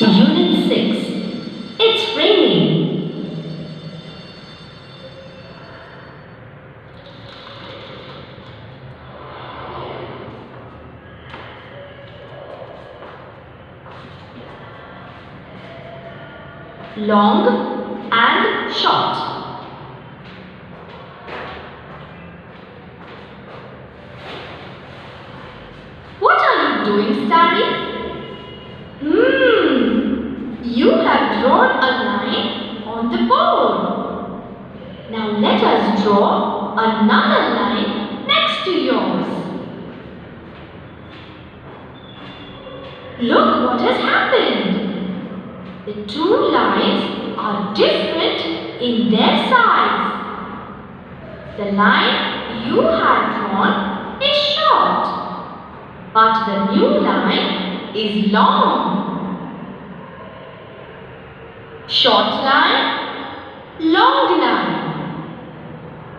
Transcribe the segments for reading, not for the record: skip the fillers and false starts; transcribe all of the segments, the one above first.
Unit 6. It's raining. Long and short. What are you doing, Starry? You have drawn a line on the board. Now let us draw another line next to yours. Look what has happened. The two lines are different in their size. The line you have drawn is short, but the new line is long. Short line, long line.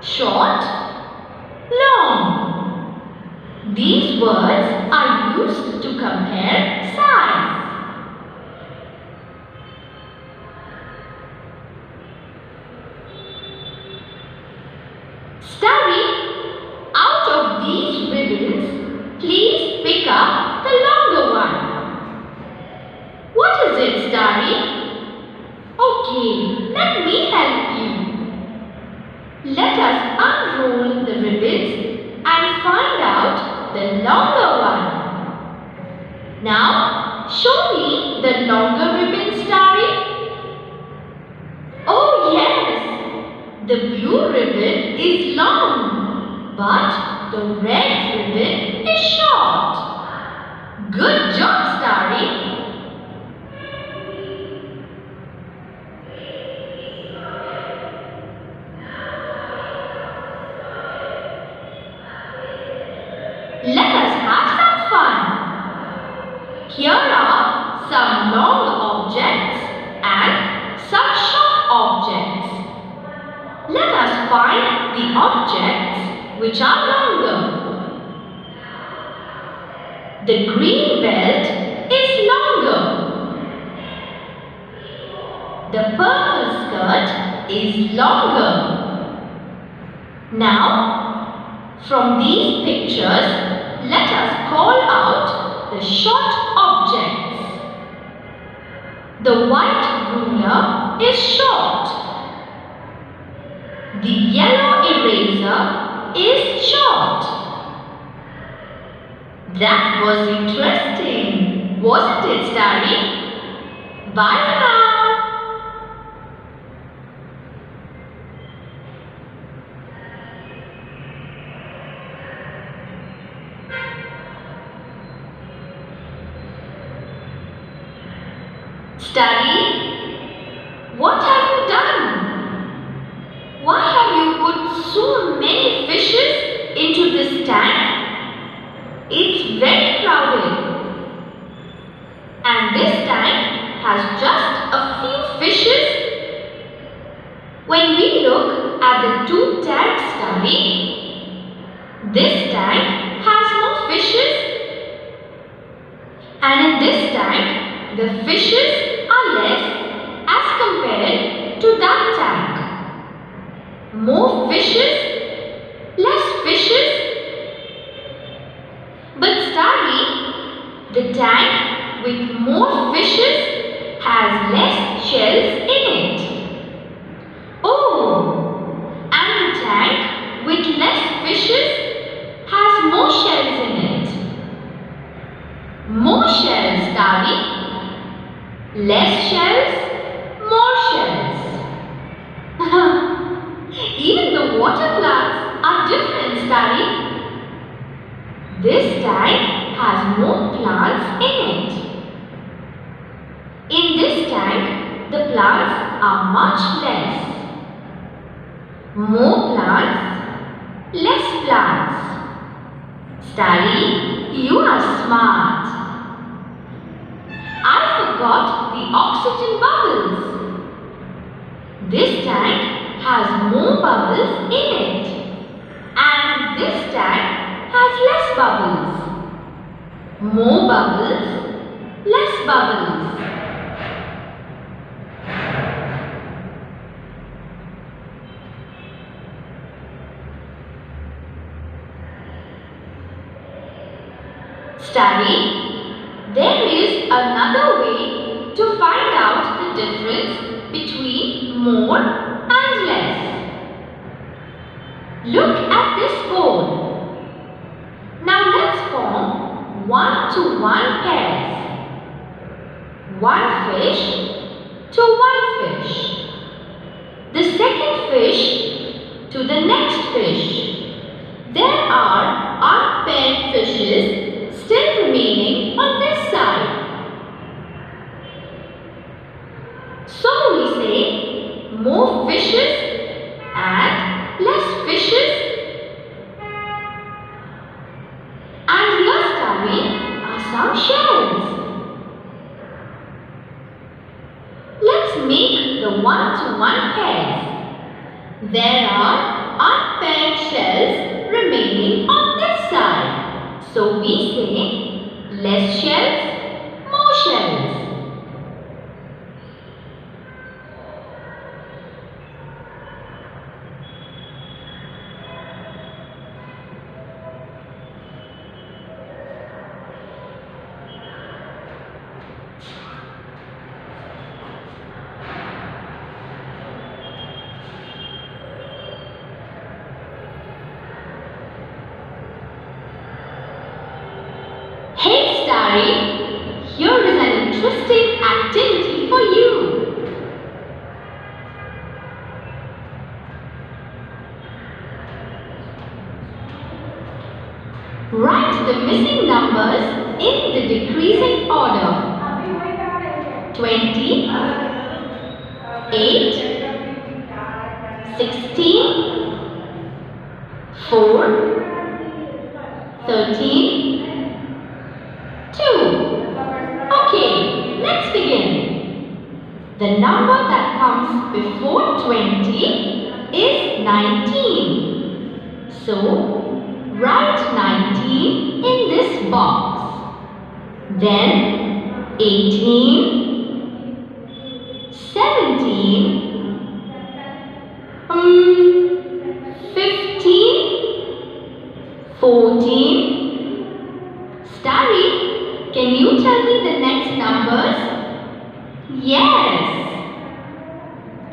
Short, long. These words are used to compare size. Starry, out of these ribbons, please pick up the longer one. What is it, Starry? Okay, let me help you. Let us unroll the ribbons and find out the longer one. Now, show me the longer ribbon, Starry. Oh yes, the blue ribbon is long, but the red ribbon is short. Good job, Starry. Let us have some fun. Here are some long objects and some short objects. Let us find the objects which are longer. The green belt is longer. The purple skirt is longer. Now, from these pictures, let us call out the short objects. The white ruler is short. The yellow eraser is short. That was interesting, wasn't it, Starry? Bye for now. Starry, what have you done? Why have you put so many fishes into this tank? It's very crowded. And this tank has just a few fishes. When we look at the two tanks, Starry, this tank has no fishes. And in this tank, the fishes are less as compared to that tank. More fishes, less fishes. But Starry, the tank with more fishes has less shells in it. Oh, and the tank with less fishes has more shells in it. More shells, Starry. Less shells, more shells. Even the water plants are different, Starry. This tank has more plants in it. In this tank, the plants are much less. More plants, less plants. Starry, you are smart. I forgot the oxygen bubbles. This tank has more bubbles in it. And this tank has less bubbles. More bubbles, less bubbles. Study. There is another way to find out the difference between more and less. Look at this board. Now let's form 1-to-1 pairs. One fish to one fish. The second fish to the next fish. There are unpaired fishes still remaining on this side. So we say more fishes and less fishes. And here, Starry, are some shells. Let's make the 1-to-1 pairs. There are unpaired shells remaining on this side. So we say less shells, more shells. Hey Starry, here is an interesting activity for you. Write the missing numbers in the decreasing order. 20, 8, 16, 4, 13, 2. Okay, let's begin. The number that comes before 20 is 19. So, write 19 in this box. Then 18, 17, 15, 14. Starry, can you tell me the next numbers? Yes.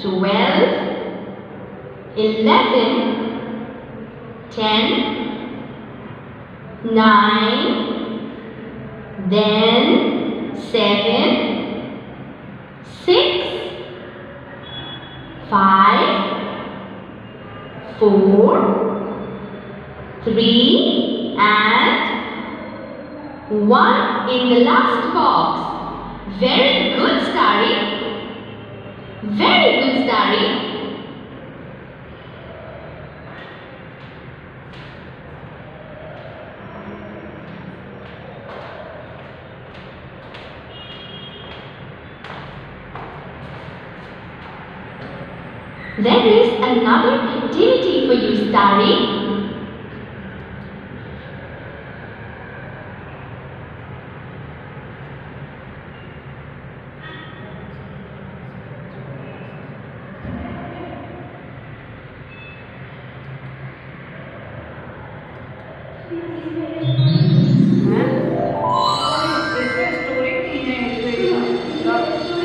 12, 11, 10, 9, then 7, 6, 5, 4, 3 and 1 in the last box. Very good, Starry. Very good, Starry. There is another activity for you, Starry.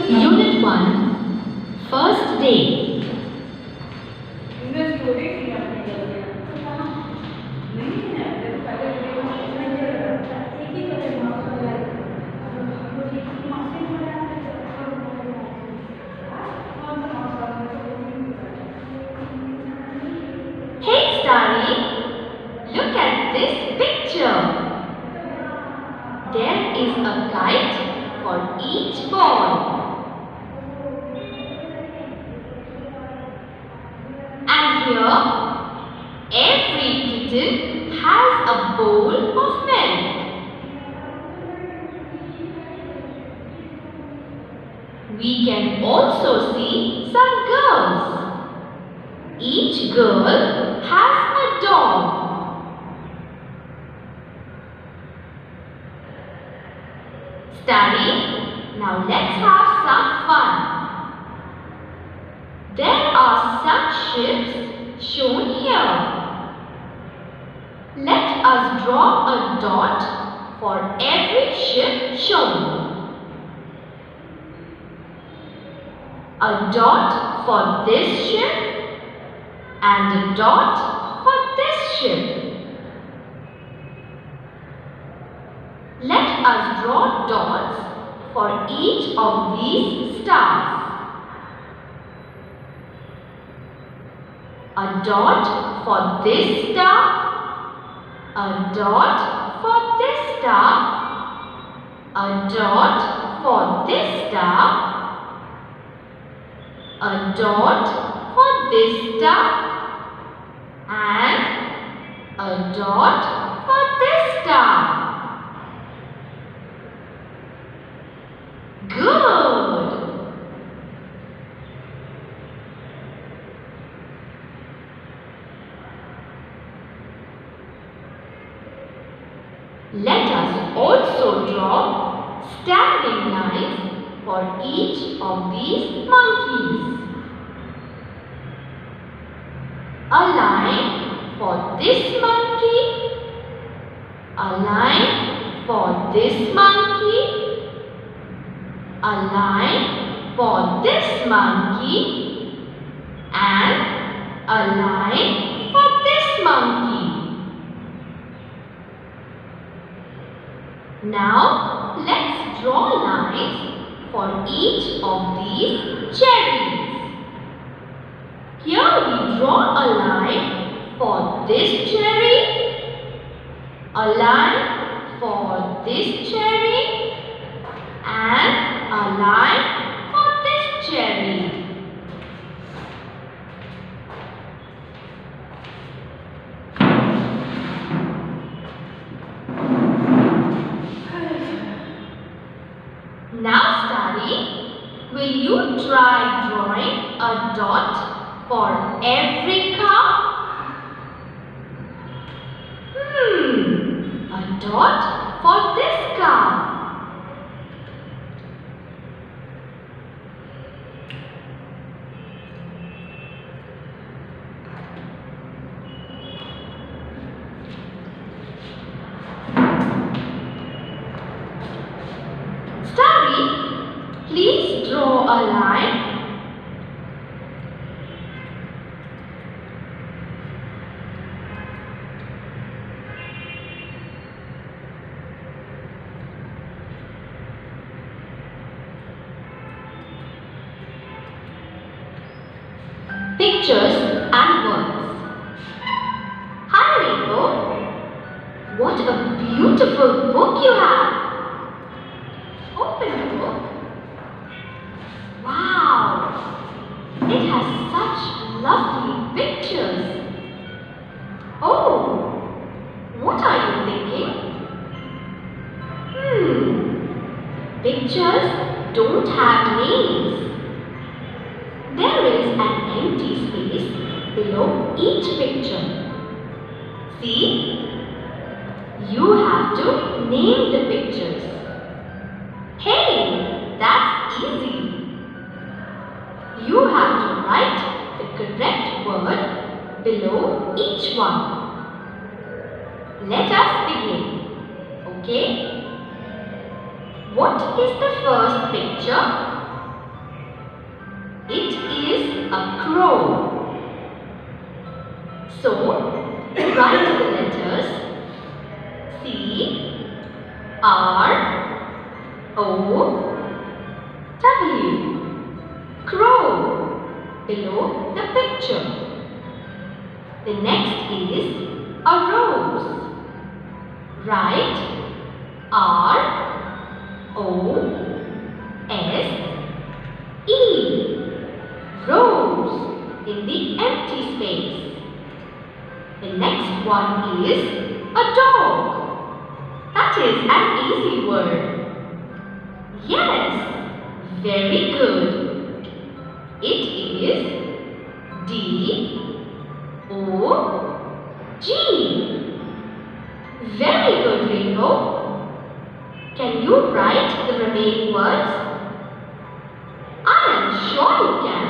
Unit 1, first day. Hey Starry, look at this picture. There is a kite for each boy. And here, every kitten has a bowl of milk. We can also see some girls. Each girl has a dog. Starry, now let's have some fun. There are some ships shown here. Let us draw a dot for every ship shown. A dot for this ship and a dot for this ship. Let us draw dots for each of these stars. A dot for this star, a dot for this star, a dot for this star, a dot for this star, and a dot for this star. Good! Let us also draw standing lines for each of these monkeys. A line for this monkey, a line for this monkey, a line for this monkey, and a line for this monkey. Now, let's draw lines for each of these cherries. Here we draw a line for this cherry, a line for this cherry, and a line for this cherry. Now study, will you try drawing a dot for every car? A dot for this car. Please draw a line. Pictures and words. Hi Rainbow, what a beautiful book you have. Open the book. Wow! It has such lovely pictures. Oh! What are you thinking? Pictures don't have names. There is an empty space below each picture. See? You have to name the pictures. Hey! That's easy. You have to write the correct word below each one. Let us begin. Okay? What is the first picture? It is a crow. So, write the letters C, R, O, W. Crow below the picture. The next is a rose. Write R, O, S, E. Rose in the empty space. The next one is a dog. That is an easy word. Yes, very good. It is D, O, G. Very good, Rainbow. Can you write the remaining words? I am sure you can.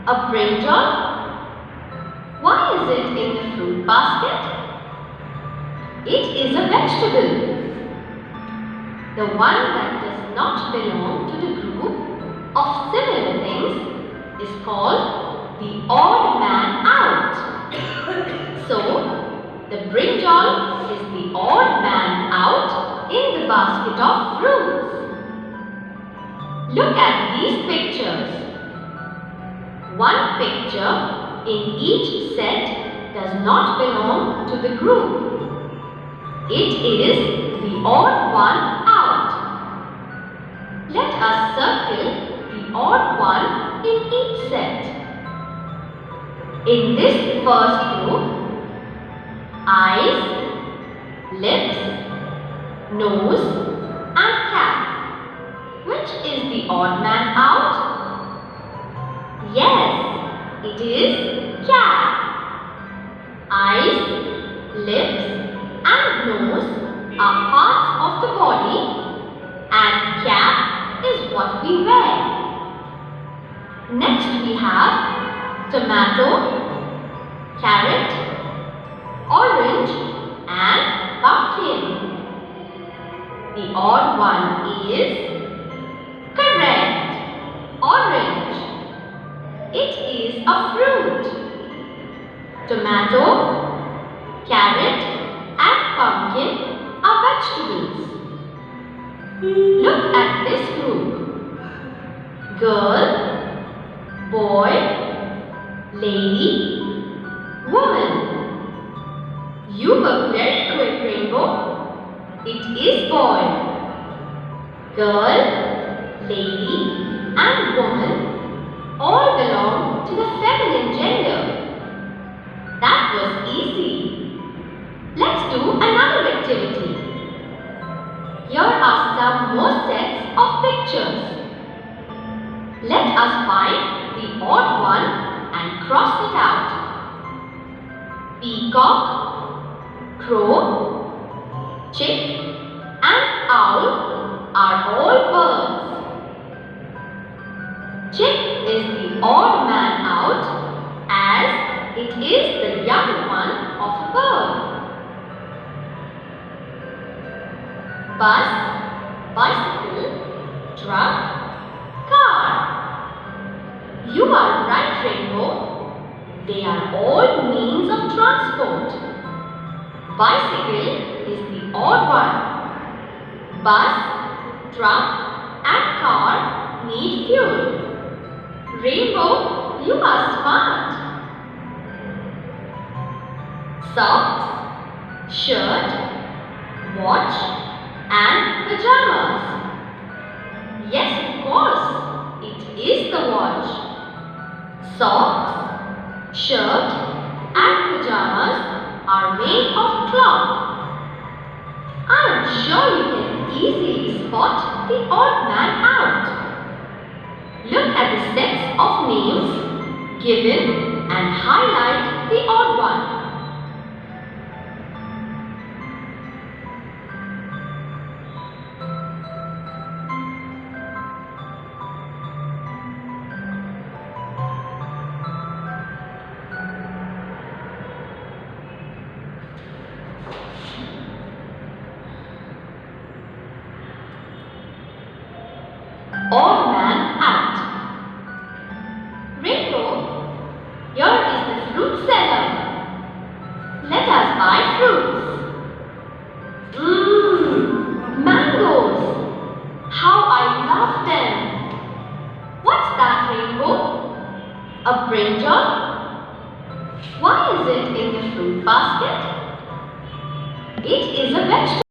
A brinjal? Why is it in the fruit basket? It is a vegetable. The one that does not belong to the group of similar things is called the odd man out. So, the brinjal is the odd man out in the basket of fruits. Look at these pictures. One picture in each set does not belong to the group. It is the odd one out. Let us circle the odd one in each set. In this first group, eyes, lips, nose and cap. Which is the odd man out? Yes, it is cap. Eyes, lips and nose are parts of the body and cap is what we wear. Next we have tomato, carrot, orange and pumpkin. The odd one is correct, orange. It is a fruit. Tomato, carrot and pumpkin are vegetables. Look at this group. Girl, boy, lady, woman. You were very quick, Rainbow. It is boy. Girl, lady and woman all belong to the feminine gender. That was easy. Let's do another activity. Here are some more sets of pictures. Let us find the odd one and cross it out. Peacock, crow, chick and owl are all birds. Chick is the odd man out as it is the young one of a bird. Bus, bicycle, truck, car. You are right, Rainbow. They are all means of transport. Bicycle is the odd one. Bus, truck and car need fuel. Rainbow, you are smart. Socks, shirt, watch and pajamas. Yes, of course, it is the watch. Socks, shirt and pajamas are made of cloth. I am sure you can easily spot the odd man out. Look at the sets of names given and highlight the odd one. Odd man out. Rainbow, here is the fruit seller. Let us buy fruits. Mangoes. How I love them. What's that, Rainbow? A brinjal? Why is it in the fruit basket? It is a vegetable.